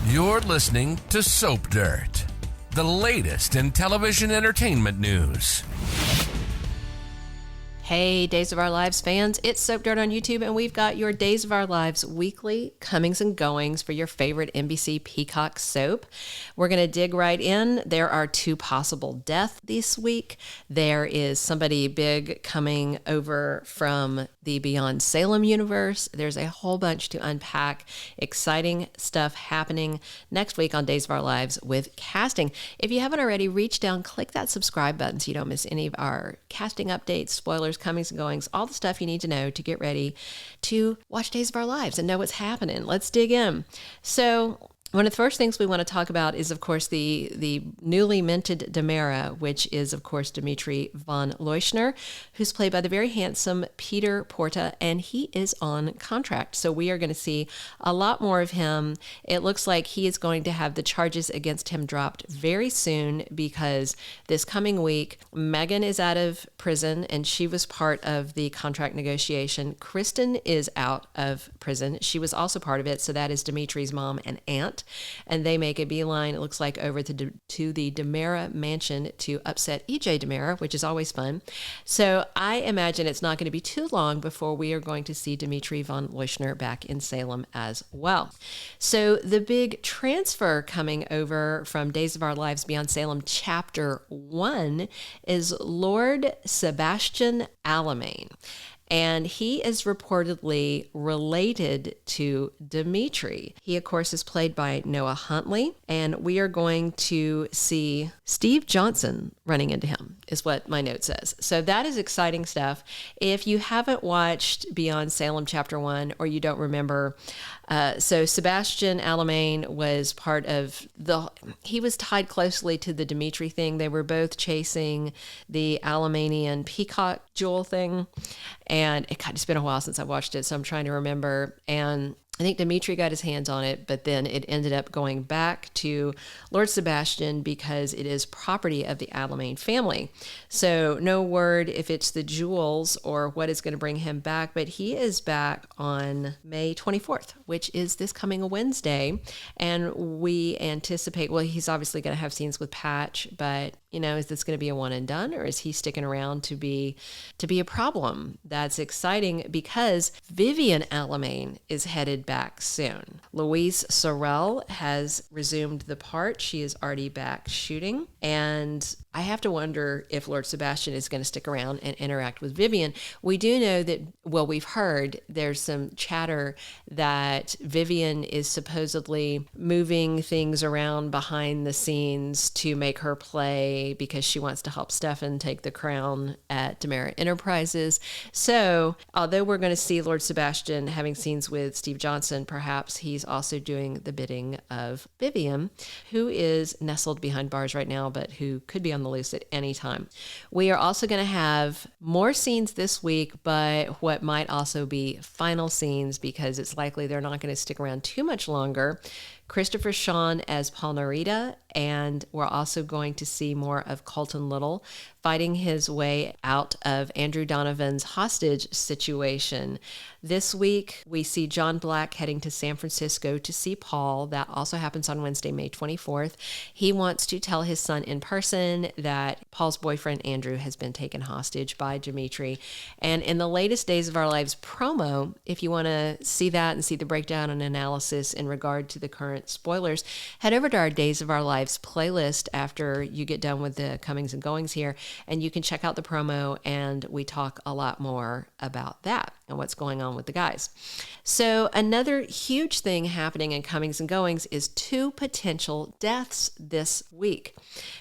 You're listening to Soap Dirt, the latest in television entertainment news. Hey, Days of Our Lives fans, it's Soap Dirt on YouTube, and we've got your Days of Our Lives weekly comings and goings for your favorite NBC Peacock soap. We're going to dig right in. There are 2 possible deaths this week. There is somebody big coming over from the Beyond Salem universe. There's a whole bunch to unpack. Exciting stuff happening next week on Days of Our Lives with casting. If you haven't already, reach down, click that subscribe button so you don't miss any of our casting updates, spoilers, comings and goings, all the stuff you need to know to get ready to watch Days of Our Lives and know what's happening. Let's dig in. So one of the first things we want to talk about is, of course, the newly minted DiMera, which is, of course, Dimitri von Leuschner, who's played by the very handsome Peter Porte, and he is on contract. So we are going to see a lot more of him. It looks like he is going to have the charges against him dropped very soon because this coming week, Megan is out of prison, and she was part of the contract negotiation. Kristen is out of prison. She was also part of it, so that is Dimitri's mom and aunt. And they make a beeline, it looks like, over to the DiMera mansion to upset E.J. DiMera, which is always fun. So I imagine it's not going to be too long before we are going to see Dimitri von Leuschner back in Salem as well. So the big transfer coming over from Days of Our Lives Beyond Salem Chapter 1 is Lord Sebastian Alamain. And he is reportedly related to Dimitri. He, of course, is played by Noah Huntley, and we are going to see Steve Johnson running into him, is what my note says. So that is exciting stuff. If you haven't watched Beyond Salem Chapter 1, or you don't remember, so Sebastian Alamain was part of he was tied closely to the Dimitri thing. They were both chasing the Alamainian Peacock jewel thing. And it's been a while since I watched it, so I'm trying to remember. And I think Dimitri got his hands on it, but then it ended up going back to Lord Sebastian because it is property of the Alamain family. So no word if it's the jewels or what is going to bring him back, but he is back on May 24th, which is this coming Wednesday. And we anticipate, well, he's obviously going to have scenes with Patch, but is this going to be a one and done, or is he sticking around to be a problem? That's exciting because Vivian Alamain is headed back soon. Louise Sorel has resumed the part. She is already back shooting, and I have to wonder if Lord Sebastian is going to stick around and interact with Vivian. We do know that, well, we've heard there's some chatter that Vivian is supposedly moving things around behind the scenes to make her play because she wants to help Stefan take the crown at DiMera Enterprises. So although we're going to see Lord Sebastian having scenes with Steve Johnson, perhaps he's also doing the bidding of Vivian, who is nestled behind bars right now, but who could be on the loose at any time. We are also going to have more scenes this week, but what might also be final scenes because it's likely they're not going to stick around too much longer. Christopher Sean as Paul Narita, and we're also going to see more of Colton Little fighting his way out of Andrew Donovan's hostage situation. This week, we see John Black heading to San Francisco to see Paul. That also happens on Wednesday, May 24th. He wants to tell his son in person that Paul's boyfriend, Andrew, has been taken hostage by Dimitri. And in the latest Days of Our Lives promo, if you want to see that and see the breakdown and analysis in regard to the current spoilers, head over to our Days of Our Lives playlist after you get done with the comings and goings here, and you can check out the promo, and we talk a lot more about that and what's going on with the guys. So another huge thing happening in comings and goings is 2 potential deaths this week.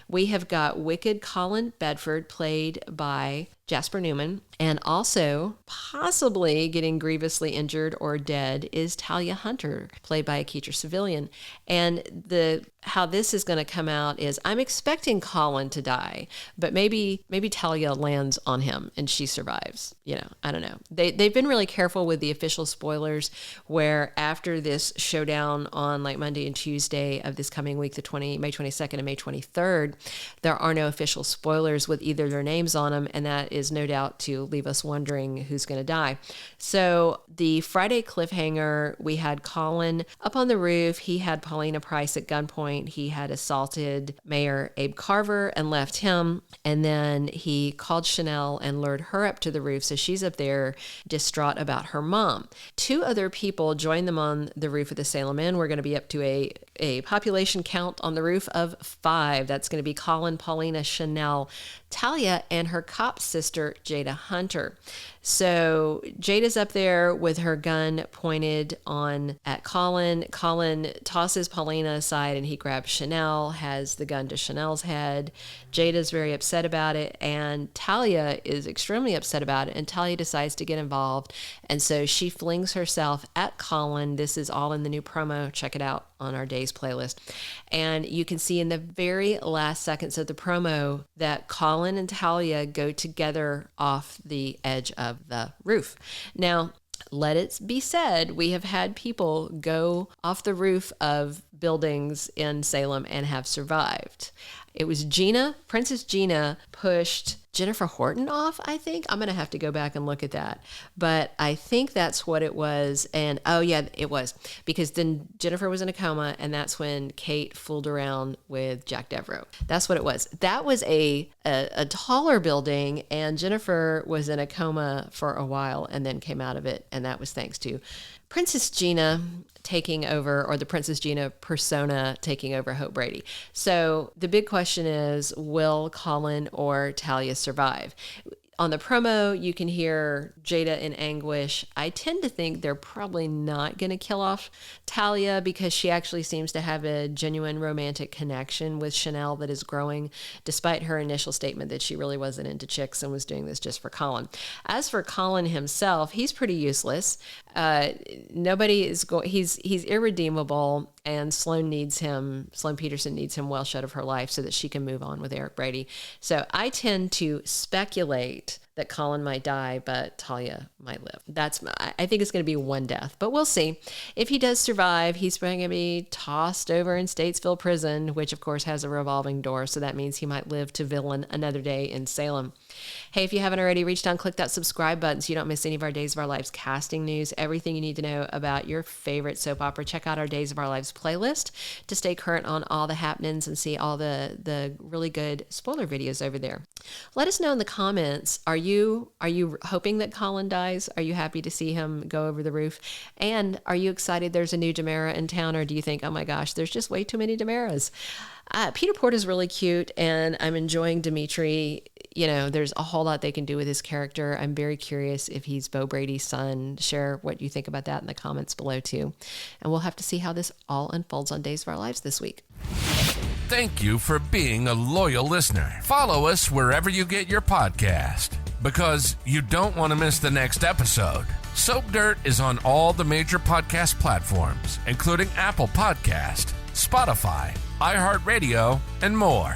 We have got wicked Colin Bedford, played by Jasper Newman, and also possibly getting grievously injured or dead is Talya Hunter, played by Aketra Sevilian. And how this is going to come out is I'm expecting Colin to die, but maybe Talya lands on him and she survives. I don't know. They've been really careful with the official spoilers, where after this showdown on like Monday and Tuesday of this coming week, May 22nd and May 23rd, there are no official spoilers with either their names on them, and that is no doubt to leave us wondering who's going to die. So the Friday cliffhanger, we had Colin up on the roof. He had Paulina Price at gunpoint. He had assaulted Mayor Abe Carver and left him, and then he called Chanel and lured her up to the roof, so she's up there distraught about her mom. 2 other people joined them on the roof of the Salem Inn. We're going to be up to a population count on the roof of 5. That's going to be Colin, Paulina, Chanel, Talya, and her cop sister, Jada Hunter. So Jada's up there with her gun pointed at Colin. Colin tosses Paulina aside and he grabs Chanel, has the gun to Chanel's head. Jada's very upset about it, and Talya is extremely upset about it, and Talya decides to get involved, and so she flings herself at Colin. This is all in the new promo. Check it out on our Days playlist. And you can see in the very last seconds of the promo that Colin and Talya go together off the edge of the roof. Now, let it be said, we have had people go off the roof of buildings in Salem and have survived. It was Princess Gina pushed Jennifer Horton off, I think. I'm going to have to go back and look at that. But I think that's what it was. And oh yeah, it was. Because then Jennifer was in a coma, and that's when Kate fooled around with Jack Devereaux. That's what it was. That was a taller building, and Jennifer was in a coma for a while and then came out of it. And that was thanks to Princess Gina taking over, or the Princess Gina persona taking over Hope Brady. So the big question is, will Colin or Talya survive? On the promo, you can hear Jada in anguish. I tend to think they're probably not going to kill off Talya, because she actually seems to have a genuine romantic connection with Chanel that is growing, despite her initial statement that she really wasn't into chicks and was doing this just for Colin. As for Colin himself, he's pretty useless. He's irredeemable, and Sloan Peterson needs him well shut of her life so that she can move on with Eric Brady. So I tend to speculate that Colin might die, but Talya might live. I think it's going to be one death, but we'll see. If he does survive, he's going to be tossed over in Statesville Prison, which of course has a revolving door, so that means he might live to villain another day in Salem. Hey, if you haven't already, reach down, click that subscribe button so you don't miss any of our Days of Our Lives casting news, everything you need to know about your favorite soap opera. Check out our Days of Our Lives playlist to stay current on all the happenings and see all the really good spoiler videos over there. Let us know in the comments, are you hoping that Colin dies? Are you happy to see him go over the roof? And are you excited there's a new DiMera in town, or do you think, oh my gosh, there's just way too many DiMeras? Peter Porte is really cute, and I'm enjoying Dimitri. There's a whole lot they can do with his character. I'm very curious if he's Beau Brady's son. Share what you think about that in the comments below too. And we'll have to see how this all unfolds on Days of Our Lives this week. Thank you for being a loyal listener. Follow us wherever you get your podcast, because you don't want to miss the next episode. Soap Dirt is on all the major podcast platforms, including Apple Podcast, Spotify, iHeartRadio, and more.